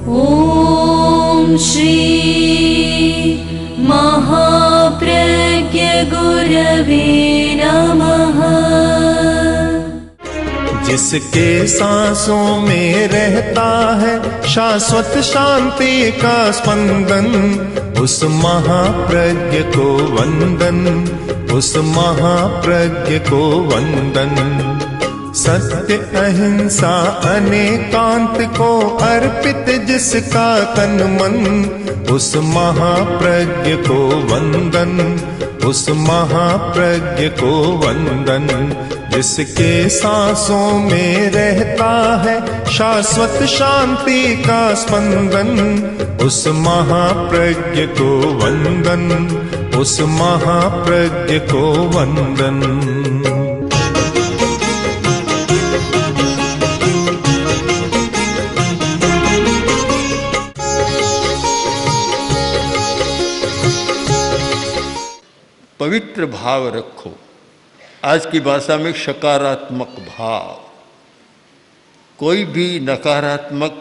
ॐ श्री महाप्रज्ञ गुरवे नमः। जिसके सांसों में रहता है शाश्वत शांति का स्पंदन, उस महाप्रज्ञ को वंदन, उस महाप्रज्ञ को वंदन। सत्य अहिंसा अनेकांत को अर्पित जिसका तन मन, उस महाप्रज्ञ को वंदन, उस महाप्रज्ञ को वंदन। जिसके सांसों में रहता है शाश्वत शांति का स्पंदन, उस महाप्रज्ञ को वंदन, उस महाप्रज्ञ को वंदन। पवित्र भाव रखो। आज की भाषा में सकारात्मक भाव, कोई भी नकारात्मक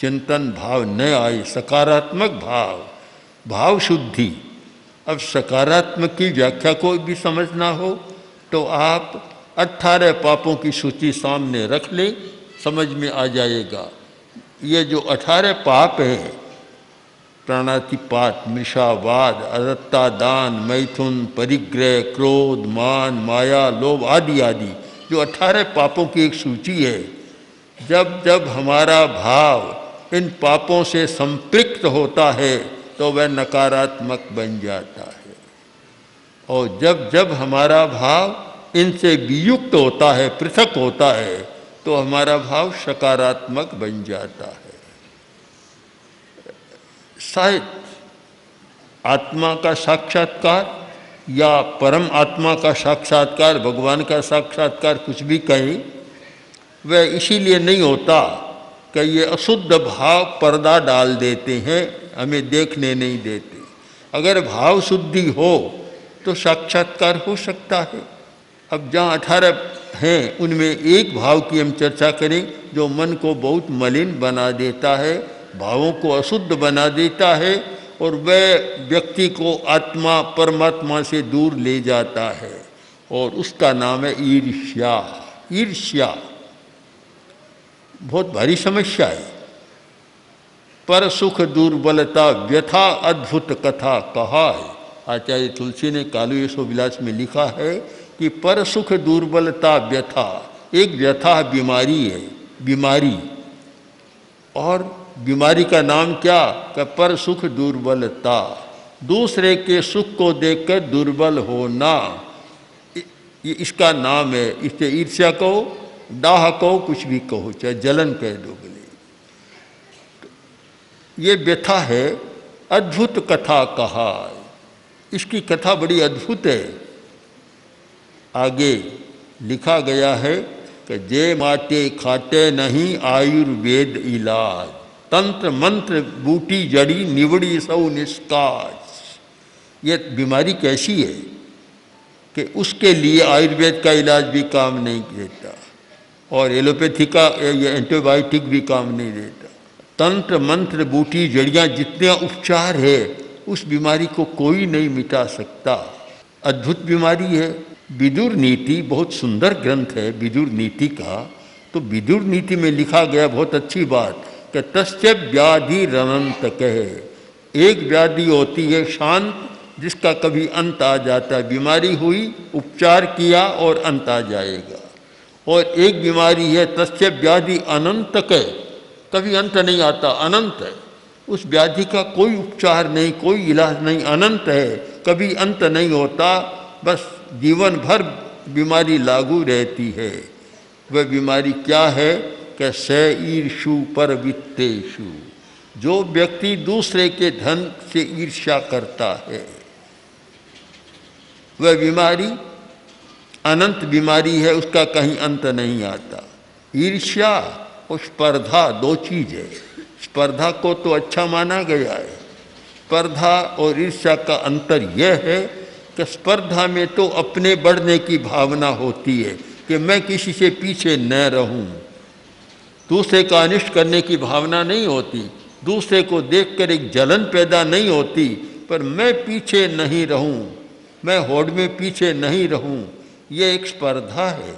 चिंतन भाव न आए, सकारात्मक भाव, भाव शुद्धि। अब सकारात्मक की व्याख्या कोई भी समझना हो तो आप 18 पापों की सूची सामने रख लें, समझ में आ जाएगा। ये जो 18 पाप है, प्राणातिपात, मृषावाद, अदत्ता दान, मैथुन, परिग्रह, क्रोध, मान, माया, लोभ आदि आदि, जो 18 पापों की एक सूची है। जब जब हमारा भाव इन पापों से संपृक्त होता है तो वह नकारात्मक बन जाता है, और जब जब हमारा भाव इनसे वियुक्त होता है, पृथक होता है, तो हमारा भाव सकारात्मक बन जाता है। शायद आत्मा का साक्षात्कार या परम आत्मा का साक्षात्कार, भगवान का साक्षात्कार, कुछ भी कहें, वह इसीलिए नहीं होता कि ये अशुद्ध भाव पर्दा डाल देते हैं, हमें देखने नहीं देते। अगर भाव शुद्धि हो तो साक्षात्कार हो सकता है। अब जहाँ 18 हैं उनमें एक भाव की हम चर्चा करें जो मन को बहुत मलिन बना देता है, भावों को अशुद्ध बना देता है, और वह व्यक्ति को आत्मा परमात्मा से दूर ले जाता है, और उसका नाम है ईर्ष्या। ईर्ष्या बहुत भारी समस्या है। पर सुख दुर्बलता व्यथा अद्भुत कथा कहा है। आचार्य तुलसी ने कालू यशोविलास में लिखा है कि पर सुख दुर्बलता व्यथा, एक व्यथा बीमारी है, बीमारी, और बीमारी का नाम क्या? कि पर सुख दुर्बलता, दूसरे के सुख को देखकर दुर्बल होना, ये इसका नाम है। इससे ईर्ष्या कहो, डाह कहो, कुछ भी कहो, चाहे जलन कह दो बोले। ये व्यथा है, अद्भुत कथा कहा। इसकी कथा बड़ी अद्भुत है। आगे लिखा गया है कि जे माटे खाटे नहीं आयुर्वेद इलाज, तंत्र मंत्र बूटी जड़ी निवड़ी सौ निष्काज। ये बीमारी कैसी है कि उसके लिए आयुर्वेद का इलाज भी काम नहीं देता, और एलोपैथी का या एंटीबायोटिक भी काम नहीं देता। तंत्र मंत्र बूटी जड़ियाँ, जितने उपचार है, उस बीमारी को कोई नहीं मिटा सकता। अद्भुत बीमारी है। विदुर नीति बहुत सुंदर ग्रंथ है विदुर नीति का। तो विदुर नीति में लिखा गया बहुत अच्छी बात कि तस्य व्याधि रनंत कहे, एक व्याधि होती है शांत, जिसका कभी अंत आ जाता है। बीमारी हुई, उपचार किया और अंत आ जाएगा। और एक बीमारी है तस्य व्याधि अनंत कहे, कभी अंत नहीं आता, अनंत है। उस व्याधि का कोई उपचार नहीं, कोई इलाज नहीं, अनंत है, कभी अंत नहीं होता, बस जीवन भर बीमारी लागू रहती है। वह बीमारी क्या है कि स ईर्षु पर वित्तेषु, जो व्यक्ति दूसरे के धन से ईर्ष्या करता है, वह बीमारी अनंत बीमारी है, उसका कहीं अंत नहीं आता। ईर्ष्या और स्पर्धा दो चीज़ है। स्पर्धा को तो अच्छा माना गया है। स्पर्धा और ईर्ष्या का अंतर यह है कि स्पर्धा में तो अपने बढ़ने की भावना होती है कि मैं किसी से पीछे न रहूं, दूसरे का अनिष्ट करने की भावना नहीं होती। दूसरे को देखकर एक जलन पैदा नहीं होती, पर मैं पीछे नहीं रहूं, मैं होड़ में पीछे नहीं रहूं, ये एक स्पर्धा है।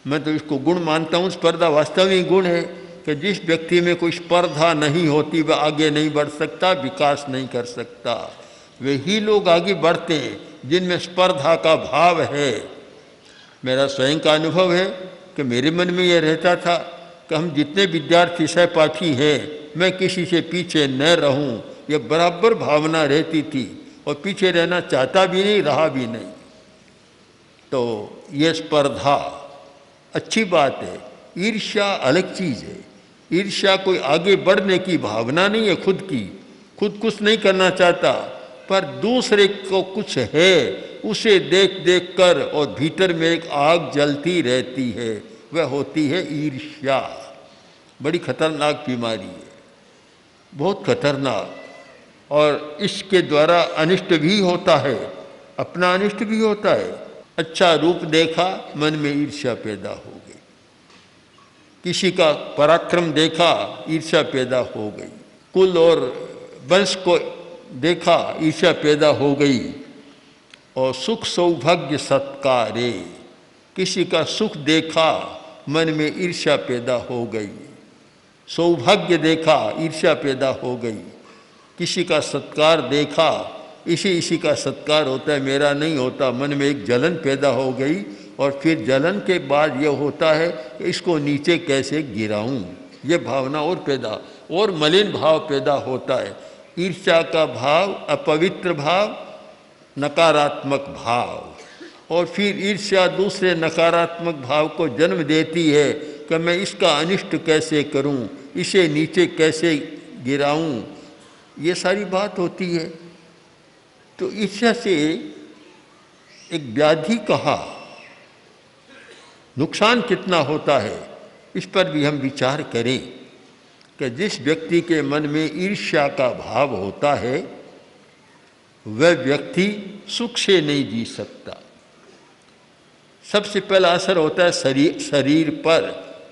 मैं तो इसको गुण मानता हूँ। स्पर्धा वास्तविक गुण है कि जिस व्यक्ति में कोई स्पर्धा नहीं होती वह आगे नहीं बढ़ सकता, विकास नहीं कर सकता। वे ही लोग आगे बढ़ते हैं जिनमें स्पर्धा का भाव है। मेरा स्वयं का अनुभव है कि मेरे मन में यह रहता था कि हम जितने विद्यार्थी सहपाठी हैं, मैं किसी से पीछे न रहूं, यह बराबर भावना रहती थी और पीछे रहना चाहता भी नहीं, रहा भी नहीं। तो ये स्पर्धा अच्छी बात है। ईर्ष्या अलग चीज़ है। ईर्ष्या कोई आगे बढ़ने की भावना नहीं है खुद की, खुद कुछ नहीं करना चाहता, पर दूसरे को कुछ है उसे देख देख कर और भीतर में एक आग जलती रहती है, वह होती है ईर्ष्या। बड़ी खतरनाक बीमारी है, बहुत खतरनाक। और इसके द्वारा अनिष्ट भी होता है, अपना अनिष्ट भी होता है। अच्छा रूप देखा, मन में ईर्ष्या पैदा हो गई। किसी का पराक्रम देखा, ईर्ष्या पैदा हो गई। कुल और वंश को देखा, ईर्ष्या पैदा हो गई। और सुख सौभाग्य सत्कारे, किसी का सुख देखा, मन में ईर्ष्या पैदा हो गई। सौभाग्य देखा, ईर्ष्या पैदा हो गई। किसी का सत्कार देखा, इसी का सत्कार होता है, मेरा नहीं होता, मन में एक जलन पैदा हो गई। और फिर जलन के बाद यह होता है कि इसको नीचे कैसे गिराऊं, ये भावना और पैदा, और मलिन भाव पैदा होता है। ईर्ष्या का भाव, अपवित्र भाव, नकारात्मक भाव, और फिर ईर्ष्या दूसरे नकारात्मक भाव को जन्म देती है कि मैं इसका अनिष्ट कैसे करूं, इसे नीचे कैसे गिराऊं, ये सारी बात होती है। तो ईर्ष्या से एक व्याधि कहा, नुकसान कितना होता है इस पर भी हम विचार करें कि जिस व्यक्ति के मन में ईर्ष्या का भाव होता है वह व्यक्ति सुख से नहीं जी सकता। सबसे पहला असर होता है शरीर पर,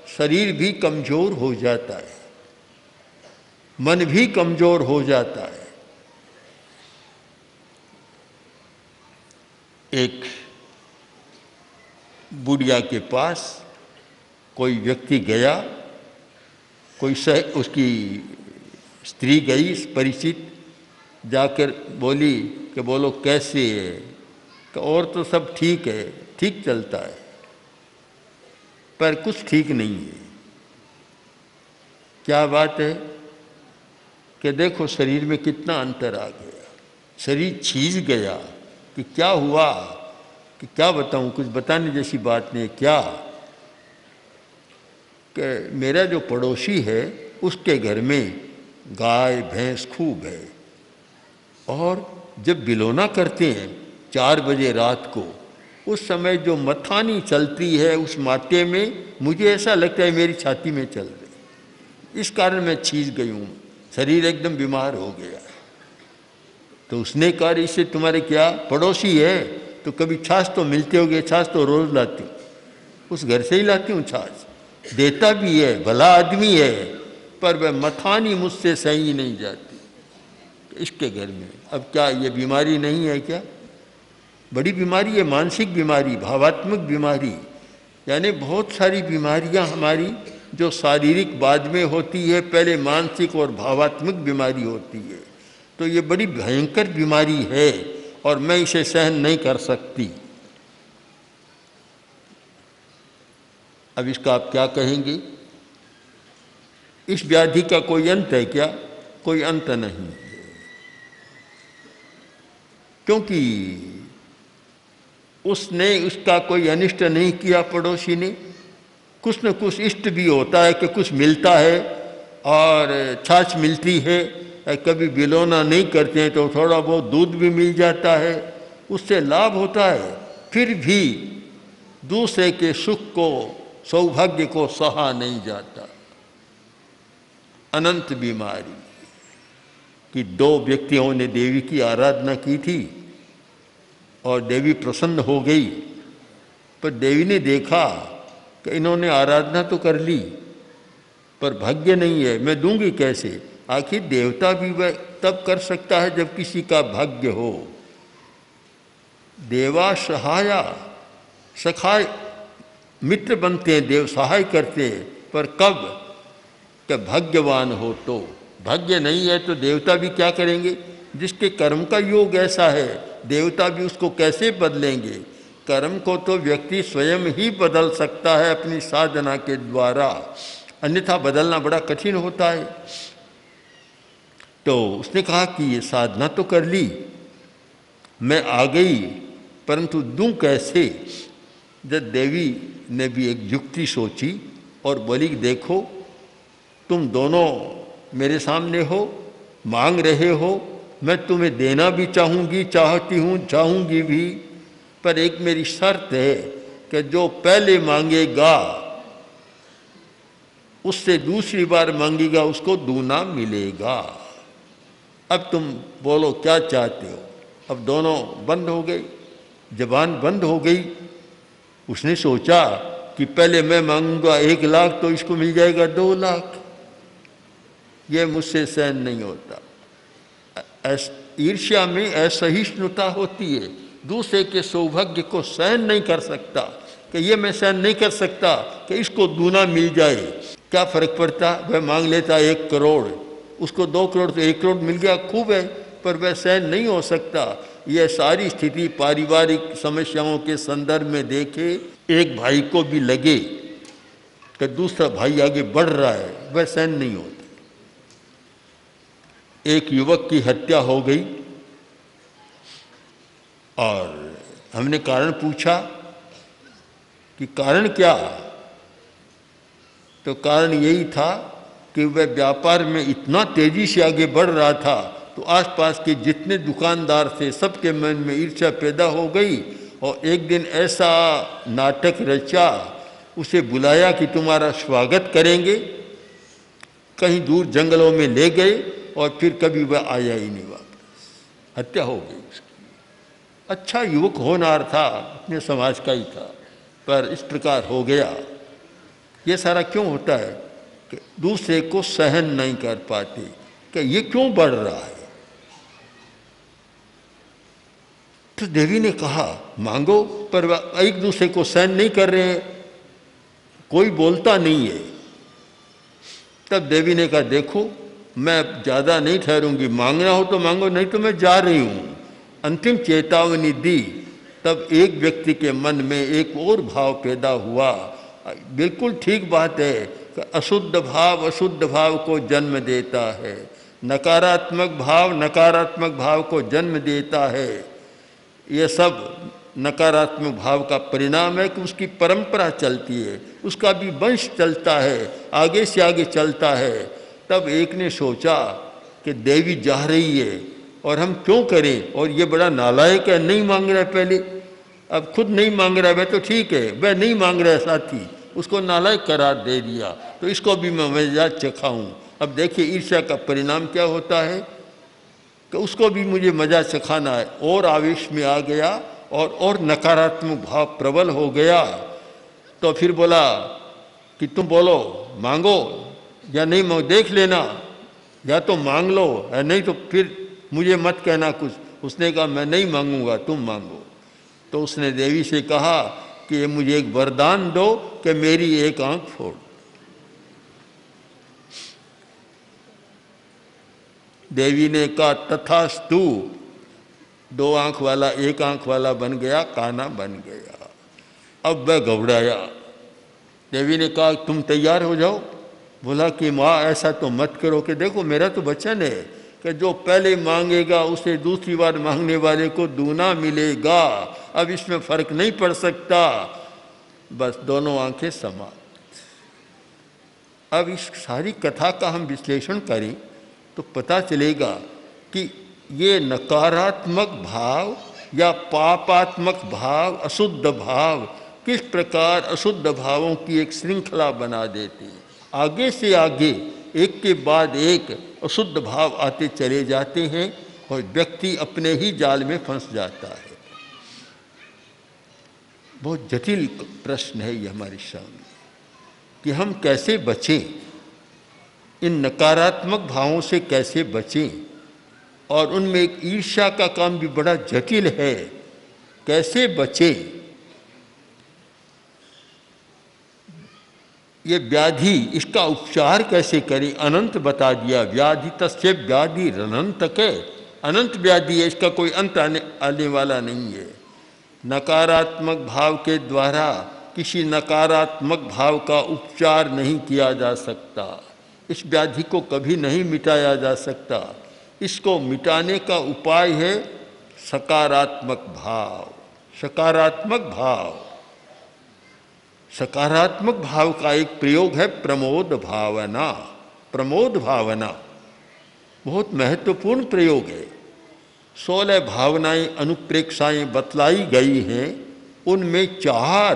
शरीर भी कमजोर हो जाता है, मन भी कमजोर हो जाता है। एक बुढ़िया के पास कोई व्यक्ति गया, उसकी स्त्री गई परिचित, जाकर बोली कि बोलो कैसे है, कि और तो सब ठीक है, ठीक चलता है, पर कुछ ठीक नहीं है। क्या बात है कि देखो शरीर में कितना अंतर आ गया, शरीर छीज गया। कि क्या हुआ, कि क्या बताऊं, कुछ बताने जैसी बात नहीं। क्या कि मेरा जो पड़ोसी है उसके घर में गाय भैंस खूब है, और जब बिलोना करते हैं 4 बजे रात को, उस समय जो मथानी चलती है उस माटे में, मुझे ऐसा लगता है मेरी छाती में चल रही। इस कारण मैं छीज गई हूँ, शरीर एकदम बीमार हो गया। तो उसने कहा इससे तुम्हारे क्या, पड़ोसी है तो कभी छाछ तो मिलते होगे, छाछ तो रोज लाती हूँ, उस घर से ही लाती हूँ छाछ, देता भी है, भला आदमी है, पर वह मथानी मुझसे सही नहीं जाती इसके घर में। अब क्या ये बीमारी नहीं है क्या? बड़ी बीमारी है, मानसिक बीमारी, भावात्मक बीमारी। यानी बहुत सारी बीमारियां हमारी जो शारीरिक बाद में होती है, पहले मानसिक और भावात्मक बीमारी होती है। तो ये बड़ी भयंकर बीमारी है और मैं इसे सहन नहीं कर सकती। अब इसका आप क्या कहेंगे? इस व्याधि का कोई अंत है क्या? कोई अंत नहीं है, क्योंकि उसने उसका कोई अनिष्ट नहीं किया पड़ोसी ने। कुछ न कुछ इष्ट भी होता है कि कुछ मिलता है और छाछ मिलती है, कभी बिलोना नहीं करते हैं तो थोड़ा बहुत दूध भी मिल जाता है, उससे लाभ होता है। फिर भी दूसरे के सुख को, सौभाग्य को सहा नहीं जाता। अनंत बीमारी कि 2 व्यक्तियों ने देवी की आराधना की थी और देवी प्रसन्न हो गई, पर देवी ने देखा कि इन्होंने आराधना तो कर ली पर भाग्य नहीं है, मैं दूंगी कैसे? आखिर देवता भी वह तब कर सकता है जब किसी का भाग्य हो। देवा सहाया, सखाय मित्र बनते हैं, देव सहाय करते हैं, पर कब? कि भाग्यवान हो तो। भाग्य नहीं है तो देवता भी क्या करेंगे? जिसके कर्म का योग ऐसा है, देवता भी उसको कैसे बदलेंगे? कर्म को तो व्यक्ति स्वयं ही बदल सकता है अपनी साधना के द्वारा, अन्यथा बदलना बड़ा कठिन होता है। तो उसने कहा कि ये साधना तो कर ली, मैं आ गई, परंतु दूं कैसे? जब देवी ने भी एक युक्ति सोची और बोली, देखो तुम दोनों मेरे सामने हो, मांग रहे हो, मैं तुम्हें देना भी चाहूँगी, चाहती हूँ, चाहूँगी भी, पर एक मेरी शर्त है कि जो पहले मांगेगा उससे दूसरी बार मांगेगा उसको दूना मिलेगा। अब तुम बोलो क्या चाहते हो? अब दोनों बंद हो गए, जबान बंद हो गई। उसने सोचा कि पहले मैं मांगूंगा 1 लाख तो इसको मिल जाएगा 2 लाख, ये मुझसे सहन नहीं होता। ईर्ष्या में असहिष्णुता होती है, दूसरे के सौभाग्य को सहन नहीं कर सकता कि ये मैं सहन नहीं कर सकता कि इसको दूना मिल जाए। क्या फर्क पड़ता? वह मांग लेता 1 करोड़, उसको 2 करोड़ तो 1 करोड़ मिल गया, खूब है, पर वह सहन नहीं हो सकता। यह सारी स्थिति पारिवारिक समस्याओं के संदर्भ में देखे, एक भाई को भी लगे कि दूसरा भाई आगे बढ़ रहा है, वह सहन नहीं होता। एक युवक की हत्या हो गई और हमने कारण पूछा कि कारण क्या? तो कारण यही था कि वह व्यापार में इतना तेजी से आगे बढ़ रहा था तो आसपास के जितने दुकानदार थे सबके मन में ईर्ष्या पैदा हो गई और एक दिन ऐसा नाटक रचा, उसे बुलाया कि तुम्हारा स्वागत करेंगे, कहीं दूर जंगलों में ले गए और फिर कभी वह आया ही नहीं वापस। हत्या हो गई उसकी। अच्छा युवक होनहार था, अपने समाज का ही था, पर इस प्रकार हो गया। ये सारा क्यों होता है कि दूसरे को सहन नहीं कर पाते कि ये क्यों बढ़ रहा है। तो देवी ने कहा मांगो, पर वह एक दूसरे को सहन नहीं कर रहे हैं, कोई बोलता नहीं है। तब देवी ने कहा देखो मैं ज़्यादा नहीं ठहरूंगी, मांगना हो तो मांगो, नहीं तो मैं जा रही हूँ। अंतिम चेतावनी दी। तब एक व्यक्ति के मन में एक और भाव पैदा हुआ। बिल्कुल ठीक बात है कि अशुद्ध भाव को जन्म देता है, नकारात्मक भाव को जन्म देता है। ये सब नकारात्मक भाव का परिणाम है कि उसकी परंपरा चलती है, उसका भी वंश चलता है, आगे से आगे चलता है। तब एक ने सोचा कि देवी जा रही है और हम क्यों करें, और ये बड़ा नालायक है, नहीं मांग रहा है पहले, अब खुद नहीं मांग रहा है, वह तो ठीक है, वह नहीं मांग रहा है साथी, उसको नालायक करार दे दिया, तो इसको भी मैं मजा चखाऊं। अब देखिए ईर्ष्या का परिणाम क्या होता है कि उसको भी मुझे मजा चखाना है, और आवेश में आ गया और नकारात्मक भाव प्रबल हो गया। तो फिर बोला कि तुम बोलो मांगो या नहीं मांगो, देख लेना, या तो मांग लो या नहीं तो फिर मुझे मत कहना कुछ। उसने कहा मैं नहीं मांगूंगा, तुम मांगो। तो उसने देवी से कहा कि ये मुझे एक वरदान दो कि मेरी एक आंख फोड़। देवी ने कहा तथास्तु। 2 आंख वाला 1 आंख वाला बन गया, काना बन गया। अब वह घबराया। देवी ने कहा तुम तैयार हो जाओ। बोला कि माँ ऐसा तो मत करो, कि देखो मेरा तो वचन है कि जो पहले मांगेगा उसे दूसरी बार मांगने वाले को दूना मिलेगा। अब इसमें फर्क नहीं पड़ सकता। बस दोनों आंखें समाप्त। अब इस सारी कथा का हम विश्लेषण करें तो पता चलेगा कि ये नकारात्मक भाव या पापात्मक भाव, अशुद्ध भाव किस प्रकार अशुद्ध भावों की एक श्रृंखला बना देते हैं। आगे से आगे एक के बाद एक अशुद्ध भाव आते चले जाते हैं और व्यक्ति अपने ही जाल में फंस जाता है। बहुत जटिल प्रश्न है ये हमारे सामने कि हम कैसे बचें इन नकारात्मक भावों से कैसे बचें, और उनमें एक ईर्ष्या का काम भी बड़ा जटिल है, कैसे बचें। ये व्याधि, इसका उपचार कैसे करें, अनंत बता दिया। व्याधि तस्य व्याधि अनंत के, अनंत व्याधि है, इसका कोई अंत आने वाला नहीं है। नकारात्मक भाव के द्वारा किसी नकारात्मक भाव का उपचार नहीं किया जा सकता। इस व्याधि को कभी नहीं मिटाया जा सकता। इसको मिटाने का उपाय है सकारात्मक भाव। सकारात्मक भाव, सकारात्मक भाव का एक प्रयोग है प्रमोद भावना। प्रमोद भावना बहुत महत्वपूर्ण प्रयोग है। 16 भावनाएं अनुप्रेक्षाएं बतलाई गई हैं, उनमें 4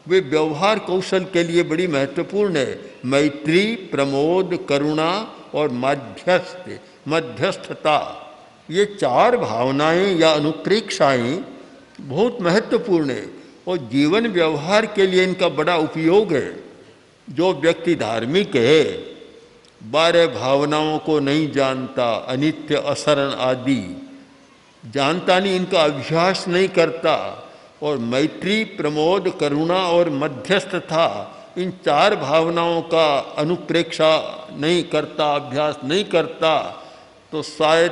वे व्यवहार कौशल के लिए बड़ी महत्वपूर्ण है। मैत्री, प्रमोद, करुणा और मध्यस्थता। ये 4 भावनाएं या अनुप्रेक्षाएं बहुत महत्वपूर्ण है और जीवन व्यवहार के लिए इनका बड़ा उपयोग है। जो व्यक्ति धार्मिक है, 12 भावनाओं को नहीं जानता, अनित्य, असरण आदि जानता नहीं, इनका अभ्यास नहीं करता, और मैत्री, प्रमोद, करुणा और मध्यस्थता, इन 4 भावनाओं का अनुप्रेक्षा नहीं करता, अभ्यास नहीं करता, तो शायद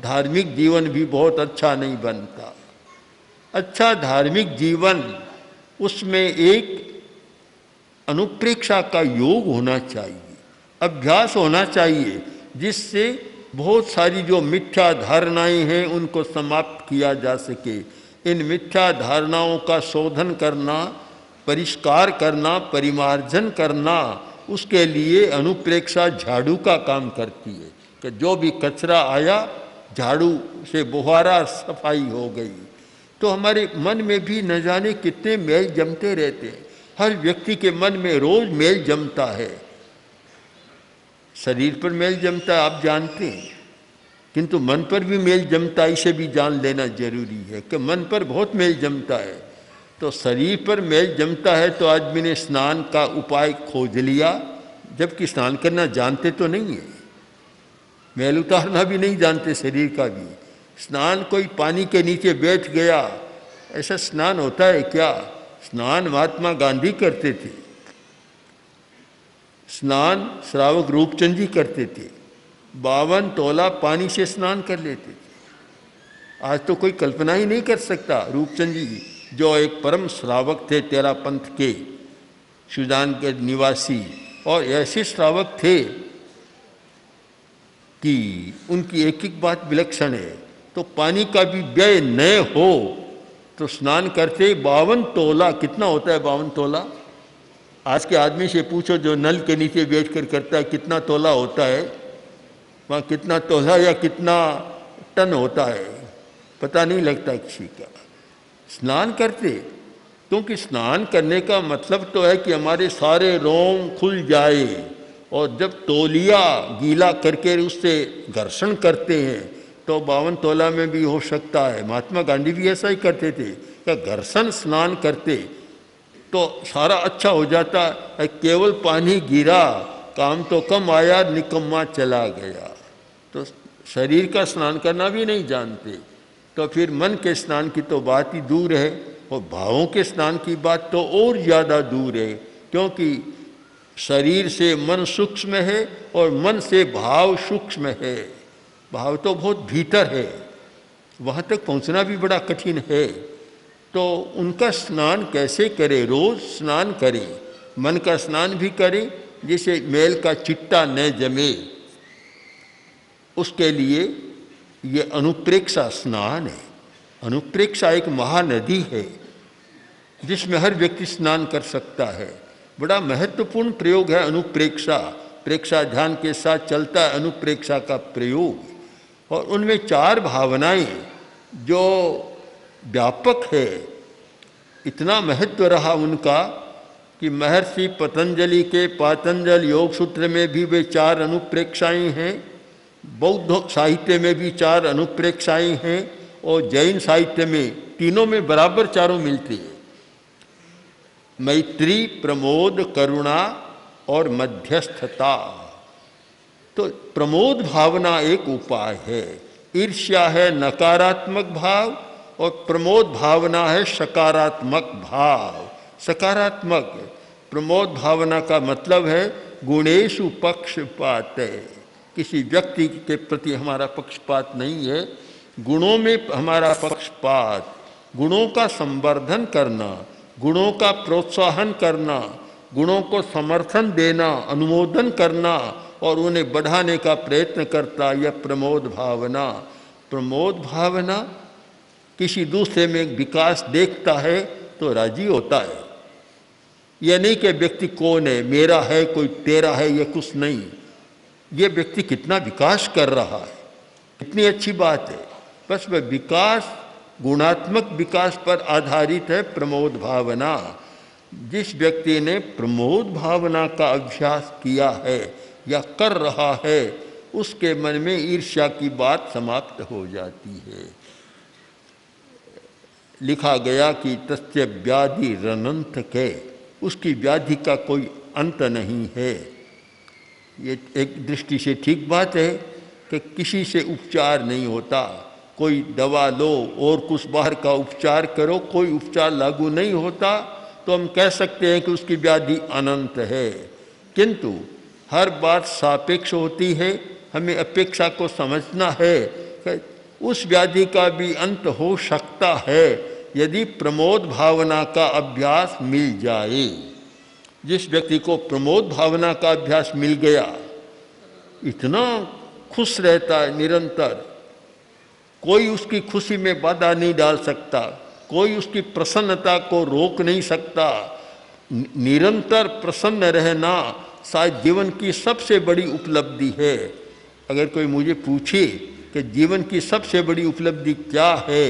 धार्मिक जीवन भी बहुत अच्छा नहीं बनता। अच्छा धार्मिक जीवन, उसमें एक अनुप्रेक्षा का योग होना चाहिए, अभ्यास होना चाहिए, जिससे बहुत सारी जो मिथ्या धारणाएं हैं उनको समाप्त किया जा सके। इन मिथ्या धारणाओं का शोधन करना, परिष्कार करना, परिमार्जन करना, उसके लिए अनुप्रेक्षा झाड़ू का काम करती है कि जो भी कचरा आया झाड़ू से बुहारा सफाई हो गई। तो हमारे मन में भी न जाने कितने मेल जमते रहते हैं। हर व्यक्ति के मन में रोज मेल जमता है। शरीर पर मेल जमता है, आप जानते हैं, किंतु मन पर भी मेल जमता है। इसे भी जान लेना जरूरी है कि मन पर बहुत मेल जमता है। तो शरीर पर मेल जमता है तो आदमी ने स्नान का उपाय खोज लिया, जबकि स्नान करना जानते तो नहीं है, मेल उतारना भी नहीं जानते शरीर का भी। स्नान कोई पानी के नीचे बैठ गया, ऐसा स्नान होता है क्या? स्नान महात्मा गांधी करते थे, स्नान श्रावक रूपचंद जी करते थे, 52 तोला पानी से स्नान कर लेते थे। आज तो कोई कल्पना ही नहीं कर सकता। रूपचंद जी जो एक परम श्रावक थे, तेरा पंथ के, सुजान के निवासी, और ऐसे श्रावक थे कि उनकी एक एक बात विलक्षण है। तो पानी का भी व्यय न हो तो स्नान करते 52 तोला, कितना होता है 52 तोला? आज के आदमी से पूछो जो नल के नीचे बैठ कर करता है, कितना तोला होता है? वहाँ कितना तोला या कितना टन होता है पता नहीं लगता किसी का। स्नान करते, क्योंकि स्नान करने का मतलब तो है कि हमारे सारे रोम खुल जाए, और जब तौलिया गीला करके उससे घर्षण करते हैं तो 52 तोला में भी हो सकता है। महात्मा गांधी भी ऐसा ही करते थे कि घर्षण स्नान करते तो सारा अच्छा हो जाता है। केवल पानी गिरा, काम तो कम आया, निकम्मा चला गया। तो शरीर का स्नान करना भी नहीं जानते, तो फिर मन के स्नान की तो बात ही दूर है, और भावों के स्नान की बात तो और ज़्यादा दूर है, क्योंकि शरीर से मन सूक्ष्म है और मन से भाव सूक्ष्म है। भाव तो बहुत भीतर है, वहाँ तक पहुँचना भी बड़ा कठिन है। तो उनका स्नान कैसे करें? रोज स्नान करें, मन का स्नान भी करें, जिसे मेल का चिट्टा न जमे। उसके लिए ये अनुप्रेक्षा स्नान है। अनुप्रेक्षा एक महानदी है जिसमें हर व्यक्ति स्नान कर सकता है। बड़ा महत्वपूर्ण प्रयोग है अनुप्रेक्षा। प्रेक्षा ध्यान के साथ चलता है अनुप्रेक्षा का प्रयोग, और उनमें 4 भावनाएं जो व्यापक है, इतना महत्व रहा उनका कि महर्षि पतंजलि के पातंजल योग सूत्र में भी वे 4 अनुप्रेक्षाएं हैं, बौद्ध साहित्य में भी 4 अनुप्रेक्षाएं हैं, और जैन साहित्य में तीनों में बराबर चारों मिलती है। मैत्री, प्रमोद, करुणा और मध्यस्थता। तो प्रमोद भावना एक उपाय है। ईर्ष्या है नकारात्मक भाव और प्रमोद भावना है सकारात्मक भाव। सकारात्मक प्रमोद भावना का मतलब है गुणेषु पक्षपात है। किसी व्यक्ति के प्रति हमारा पक्षपात नहीं है, गुणों में हमारा पक्षपात, गुणों का संवर्धन करना, गुणों का प्रोत्साहन करना, गुणों को समर्थन देना, अनुमोदन करना और उन्हें बढ़ाने का प्रयत्न करता, यह प्रमोद भावना। प्रमोद भावना किसी दूसरे में विकास देखता है तो राजी होता है। यह नहीं कि व्यक्ति कौन है, मेरा है कोई तेरा है, यह कुछ नहीं। ये व्यक्ति कितना विकास कर रहा है, कितनी अच्छी बात है। बस वह विकास गुणात्मक विकास पर आधारित है प्रमोद भावना। जिस व्यक्ति ने प्रमोद भावना का अभ्यास किया है या कर रहा है, उसके मन में ईर्ष्या की बात समाप्त हो जाती है। लिखा गया कि तस्य व्याधि रनंत के, उसकी व्याधि का कोई अंत नहीं है। ये एक दृष्टि से ठीक बात है कि किसी से उपचार नहीं होता। कोई दवा लो और कुछ बाहर का उपचार करो, कोई उपचार लागू नहीं होता, तो हम कह सकते हैं कि उसकी व्याधि अनंत है। किंतु हर बात सापेक्ष होती है। हमें अपेक्षा को समझना है कि उस व्याधि का भी अंत हो सकता है यदि प्रमोद भावना का अभ्यास मिल जाए। जिस व्यक्ति को प्रमोद भावना का अभ्यास मिल गया, इतना खुश रहता है निरंतर, कोई उसकी खुशी में बाधा नहीं डाल सकता, कोई उसकी प्रसन्नता को रोक नहीं सकता। निरंतर प्रसन्न रहना शायद जीवन की सबसे बड़ी उपलब्धि है। अगर कोई मुझे पूछे कि जीवन की सबसे बड़ी उपलब्धि क्या है,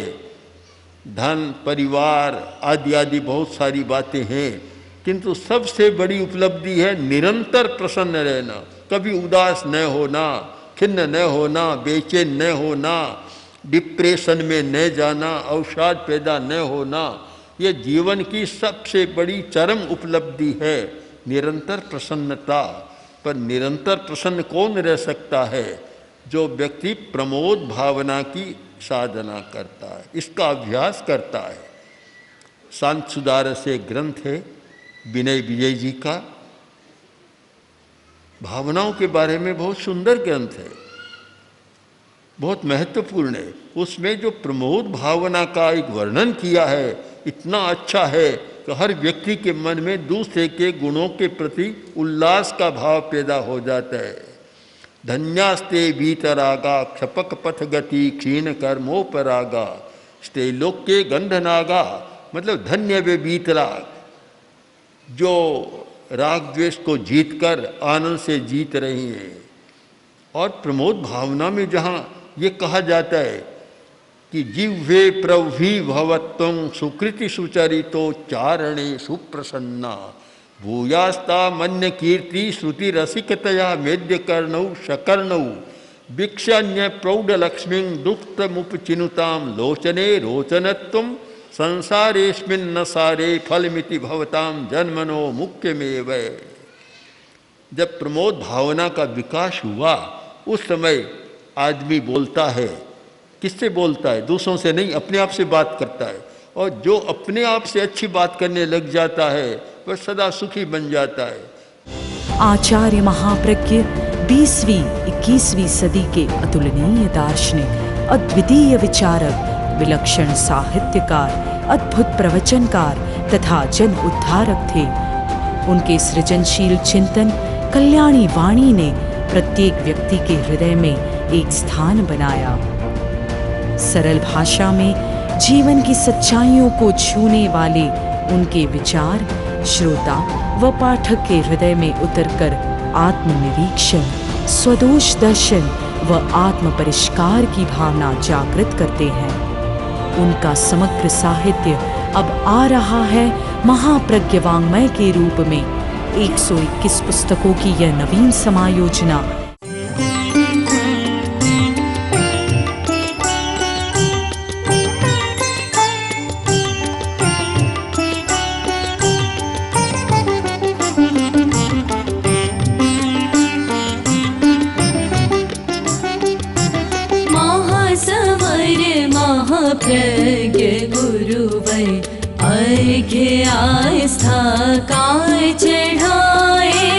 धन, परिवार आदि आदि बहुत सारी बातें हैं, किंतु सबसे बड़ी उपलब्धि है निरंतर प्रसन्न रहना, कभी उदास न होना, खिन्न न होना, बेचैन न होना, डिप्रेशन में न जाना, अवसाद पैदा न होना। ये जीवन की सबसे बड़ी चरम उपलब्धि है, निरंतर प्रसन्नता। पर निरंतर प्रसन्न कौन रह सकता है? जो व्यक्ति प्रमोद भावना की साधना करता है, इसका अभ्यास करता है। शांत सुधार से ग्रंथ है विनय विजय जी का, भावनाओं के बारे में बहुत सुंदर ग्रंथ है, बहुत महत्वपूर्ण है। उसमें जो प्रमोद भावना का एक वर्णन किया है, इतना अच्छा है कि हर व्यक्ति के मन में दूसरे के गुणों के प्रति उल्लास का भाव पैदा हो जाता है। धन्यास्ते भीतरागा क्षपक पथ गति क्षीण कर्मोपरागा स्त्रीलोक्ये गंधनागा, मतलब धन्य वे बीतराग, जो राग द्वेष को जीतकर आनंद से जीत रही हैं। और प्रमोद भावना में जहाँ ये कहा जाता है कि जिह्वे प्रवि भवत्वं सुकृति सुचरितो चारणे सुप्रसन्ना भूयास्ता मन्य कीर्ति श्रुति रसिकतया मेद्य कर्णौ शकर्णौ भिक्षान्य प्रौढ़ लक्ष्मी दुक्त मुपचिनुताम लोचने रोचनत्वम संसारेस्मिन् न सारे फलमिति भवताम जन्मनो मुख्यमेव। जब प्रमोद भावना का विकास हुआ, उस समय आदमी बोलता है। किससे बोलता है? दूसरों से नहीं, अपने आप से बात करता है। और जो अपने आप से अच्छी बात करने लग जाता है वह सदा सुखी बन जाता है। आचार्य महाप्रज्ञ 20वीं 21वीं सदी के अतुलनीय दार्शनिक, अद्वितीय विचारक, विलक्षण साहित्यकार, अद्भुत प्रवचनकार तथा जन उद्धारक थे। उनके सृजनशील चिंतन कल्याणी वाणी ने प्रत्येक व्यक्ति के हृदय में एक स्थान बनाया। सरल भाषा में जीवन की सच्चाइयों को छूने वाले उनके विचार श्रोता व पाठक के हृदय में उतरकर आत्मनिरीक्षण, स्वदोष दर्शन व आत्म परिष्कार की भावना जागृत करते हैं। उनका समग्र साहित्य अब आ रहा है महाप्रज्ञ वाङ्मय के रूप में। 121 पुस्तकों की यह नवीन समायोजना समर महाप्रज्ञ गुरुवै अर्घ्य आस्था काय चढ़ाए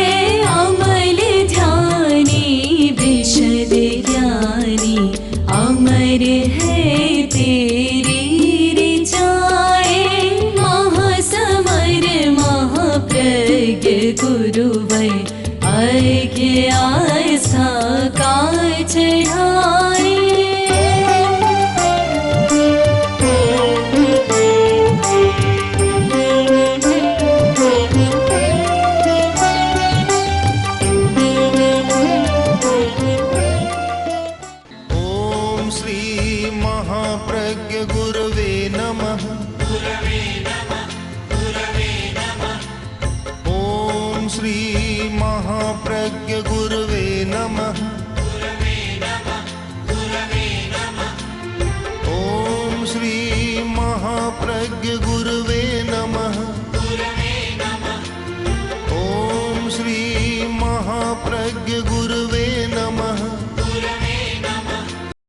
अमल ध्यानी विशद ज्ञानी अमर है तेरी ऋचाए महासमर महाप्रज्ञ गुरुवै अर्घ्य आस्था काय चढ़ाए। महाप्रज्ञ गुरुवे